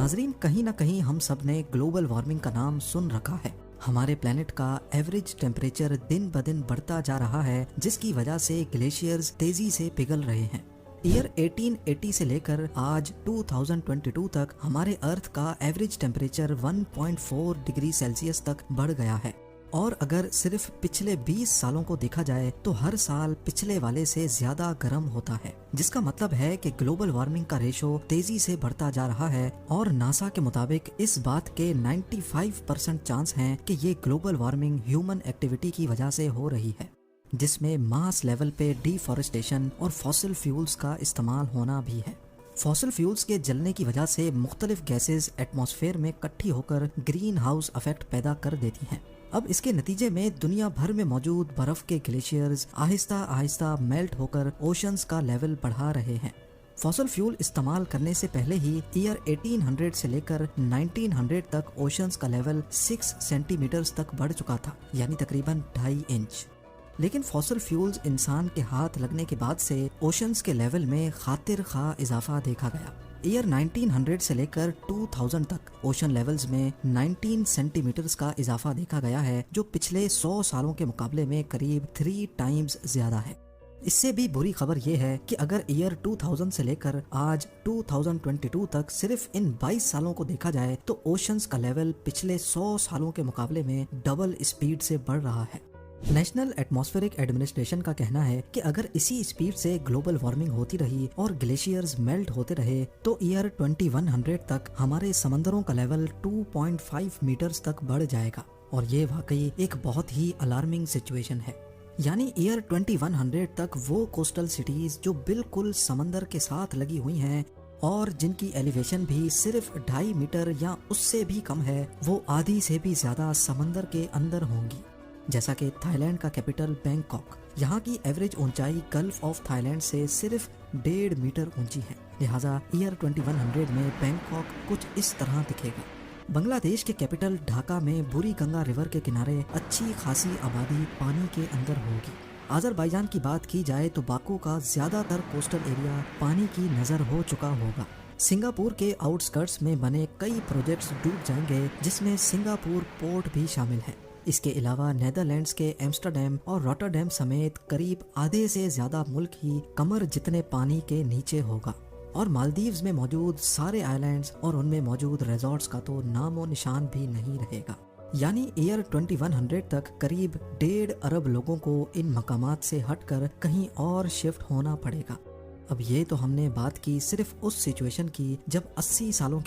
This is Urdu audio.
ناظرین، کہیں نہ کہیں ہم سب نے گلوبل وارمنگ کا نام سن رکھا ہے۔ ہمارے پلینٹ کا ایوریج ٹیمپریچر دن بدن بڑھتا جا رہا ہے، جس کی وجہ سے گلیشیئرز تیزی سے پگھل رہے ہیں۔ ایئر 1880 سے لے کر آج 2022 تک ہمارے ارتھ کا ایوریج ٹیمپریچر 1.4 ڈگری سیلسیس تک بڑھ گیا ہے، اور اگر صرف پچھلے 20 سالوں کو دیکھا جائے تو ہر سال پچھلے والے سے زیادہ گرم ہوتا ہے، جس کا مطلب ہے کہ گلوبل وارمنگ کا ریشو تیزی سے بڑھتا جا رہا ہے۔ اور ناسا کے مطابق اس بات کے 95% چانس ہیں کہ یہ گلوبل وارمنگ ہیومن ایکٹیویٹی کی وجہ سے ہو رہی ہے، جس میں ماس لیول پہ ڈیفارسٹیشن اور فوسل فیولز کا استعمال ہونا بھی ہے۔ فوسل فیولز کے جلنے کی وجہ سے مختلف گیسز ایٹماسفیئر میں اکٹھی ہو کر گرین ہاؤس ایفیکٹ پیدا کر دیتی ہیں۔ اب اس کے نتیجے میں دنیا بھر میں موجود برف کے گلیشیئرز آہستہ آہستہ میلٹ ہو کر اوشنز کا لیول بڑھا رہے ہیں۔ فوسل فیول استعمال کرنے سے پہلے ہی ایئر 1800 سے لے کر 1900 تک اوشنز کا لیول 6 سینٹی میٹرز تک بڑھ چکا تھا، یعنی تقریباً 2.5 انچ۔ لیکن فوسل فیولز انسان کے ہاتھ لگنے کے بعد سے اوشنز کے لیول میں خاطر خواہ اضافہ دیکھا گیا۔ ایئر 1900 سے لے کر 2000 تک اوشن لیولز میں 19 سینٹی میٹرز کا اضافہ دیکھا گیا ہے، جو پچھلے 100 سالوں کے مقابلے میں قریب 3 ٹائمز زیادہ ہے۔ اس سے بھی بری خبر یہ ہے کہ اگر ایئر 2000 سے لے کر آج 2022 تک صرف ان 22 سالوں کو دیکھا جائے تو اوشنز کا لیول پچھلے 100 سالوں کے مقابلے میں ڈبل اسپیڈ سے بڑھ رہا ہے۔ نیشنل ایٹماسفیرک ایڈمنسٹریشن کا کہنا ہے کہ اگر اسی اسپیڈ سے گلوبل وارمنگ ہوتی رہی اور گلیشیئرز میلٹ ہوتے رہے تو ایئر 2100 تک ہمارے سمندروں کا لیول 2.5 میٹرز تک بڑھ جائے گا، اور یہ واقعی ایک بہت ہی الارمنگ سچویشن ہے۔ یعنی ایئر 2100 تک وہ کوسٹل سٹیز جو بالکل سمندر کے ساتھ لگی ہوئی ہیں اور جن کی ایلیویشن بھی صرف 2.5 میٹر یا اس سے بھی کم ہے، وہ آدھی سے بھی زیادہ سمندر کے اندر ہوں گی۔ جیسا کہ تھائی لینڈ کا کیپٹل بینکاک، یہاں کی ایوریج اونچائی گلف آف تھائی لینڈ سے صرف 1.5 میٹر اونچی ہے، لہٰذا ایئر 2100 میں بینکاک کچھ اس طرح دکھے گا۔ بنگلہ دیش کے کیپٹل ڈھاکہ میں بوری گنگا ریور کے کنارے اچھی خاصی آبادی پانی کے اندر ہوگی۔ آذربائیجان کی بات کی جائے تو باکو کا زیادہ تر کوسٹل ایریا پانی کی نظر ہو چکا ہوگا۔ سنگاپور کے آؤٹ اسکرٹس میں بنے کئی پروجیکٹس ڈوب جائیں گے، جس میں سنگاپور پورٹ بھی شامل ہے۔ اس کے علاوہ نیدرلینڈز کے ایمسٹرڈیم اور روٹرڈیم سمیت قریب آدھے سے زیادہ ملک ہی کمر جتنے پانی کے نیچے ہوگا، اور مالدیوز میں موجود سارے آئی لینڈز اور ان میں موجود ریزورٹس کا تو نام و نشان بھی نہیں رہے گا۔ یعنی ایئر 2100 تک قریب 1.5 ارب لوگوں کو ان مقامات سے ہٹ کر کہیں اور شفٹ ہونا پڑے گا۔ اب یہ تو ہم نے بات کی صرف اس سچویشن کی جب 80 سالوں کے